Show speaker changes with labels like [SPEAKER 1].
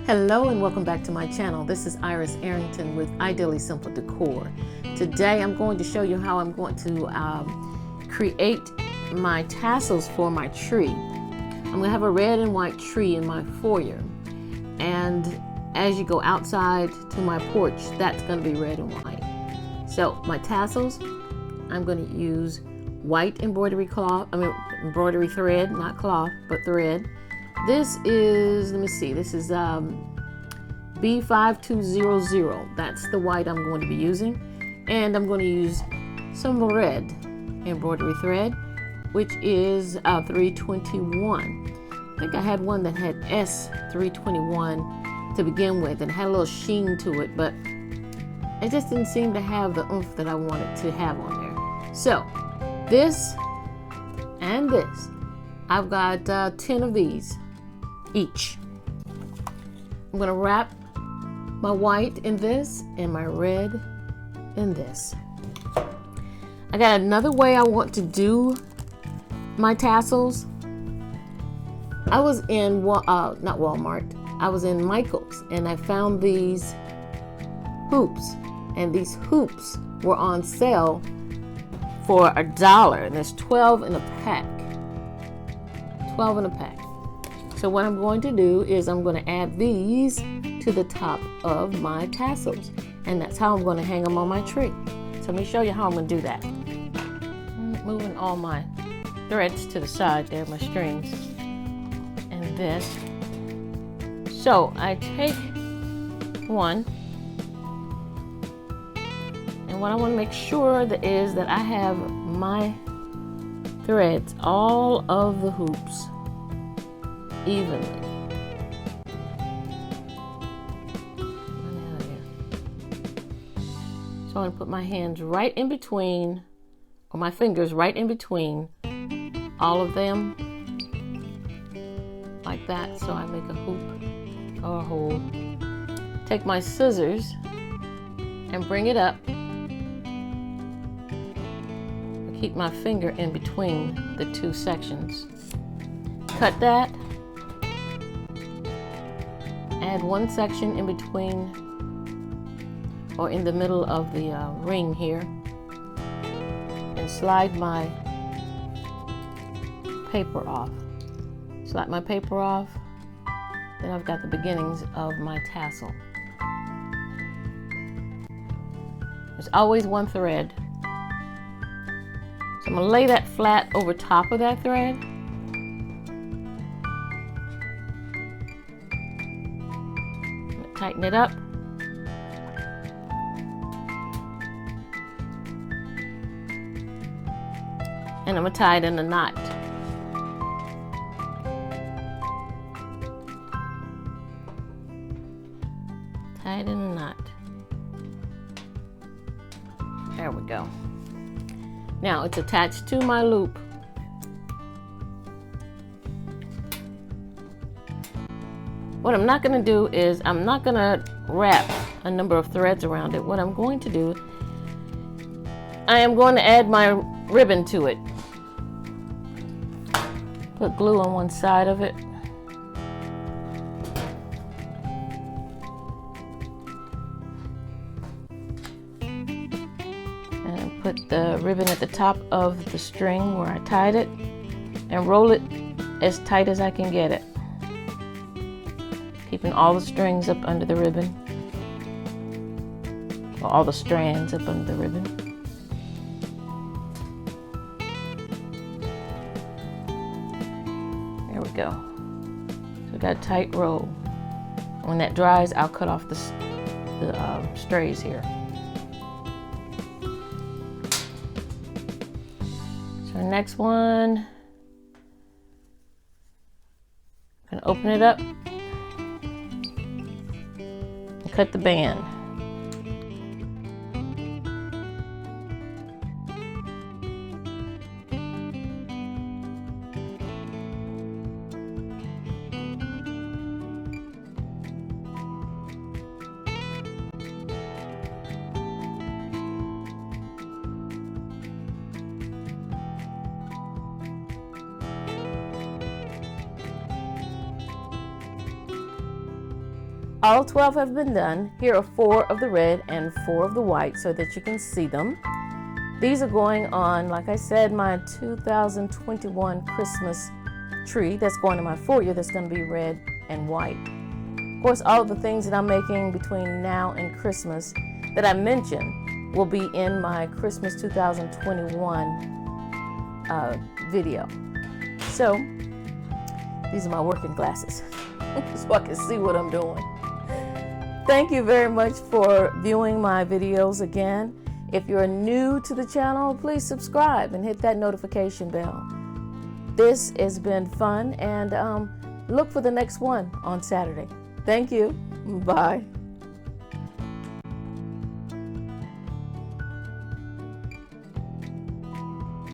[SPEAKER 1] Hello and welcome back to my channel. This is Iris Arrington with Ideally Simple Decor. Today I'm going to show you how I'm going to create my tassels for my tree. I'm going to have a red and white tree in my foyer, and as you go outside to my porch, that's going to be red and white. So my tassels, I'm going to use white embroidery embroidery thread, not cloth, but thread. This is, let me see, this is B5200. That's the white I'm going to be using. And I'm going to use some red embroidery thread, which is 321. I think I had one that had S321 to begin with and had a little sheen to it, but it just didn't seem to have the oomph that I wanted to have on there. So this and this, I've got 10 of these each. I'm going to wrap my white in this and my red in this. I got another way I want to do my tassels. I was in not Walmart, I was in Michael's, and I found these hoops, and these hoops were on sale for $1, and there's 12 in a pack. 12 in a pack. So what I'm going to do is I'm going to add these to the top of my tassels, and that's how I'm going to hang them on my tree. So let me show you how I'm going to do that. I'm moving all my threads to the side there, my strings, and this. So I take one, and what I want to make sure is that I have my threads, all of the hoops, evenly. So I'm going to put my hands right in between, or my fingers right in between all of them, like that, so I make a hoop or a hole. Take my scissors and bring it up. I keep my finger in between the two sections. Cut that. Add one section in between, or in the middle of the ring here, and slide my paper off. Slide my paper off, then I've got the beginnings of my tassel. There's always one thread. So I'm going to lay that flat over top of that thread. Tighten it up. And I'm going to tie it in a knot. Tie it in a knot. There we go. Now it's attached to my loop. What I'm not going to do is I'm not going to wrap a number of threads around it. What I'm going to do, I am going to add my ribbon to it. Put glue on one side of it. And put the ribbon at the top of the string where I tied it, and roll it as tight as I can get it, keeping all the strings up under the ribbon, or all the strands up under the ribbon. There we go. So we got a tight roll. When that dries, I'll cut off the strays here. So the next one, I'm gonna open it up. Cut the band. all 12 have been done. Here are 4 of the red and 4 of the white so that you can see them. These are going on, like I said, my 2021 Christmas tree that's going in my foyer that's going to be red and white. Of course, all of the things that I'm making between now and Christmas that I mentioned will be in my Christmas 2021 video. So these are my working glasses so I can see what I'm doing. Thank you very much for viewing my videos again. If you're new to the channel, please subscribe and hit that notification bell. This has been fun, and look for the next one on Saturday. Thank you. Bye.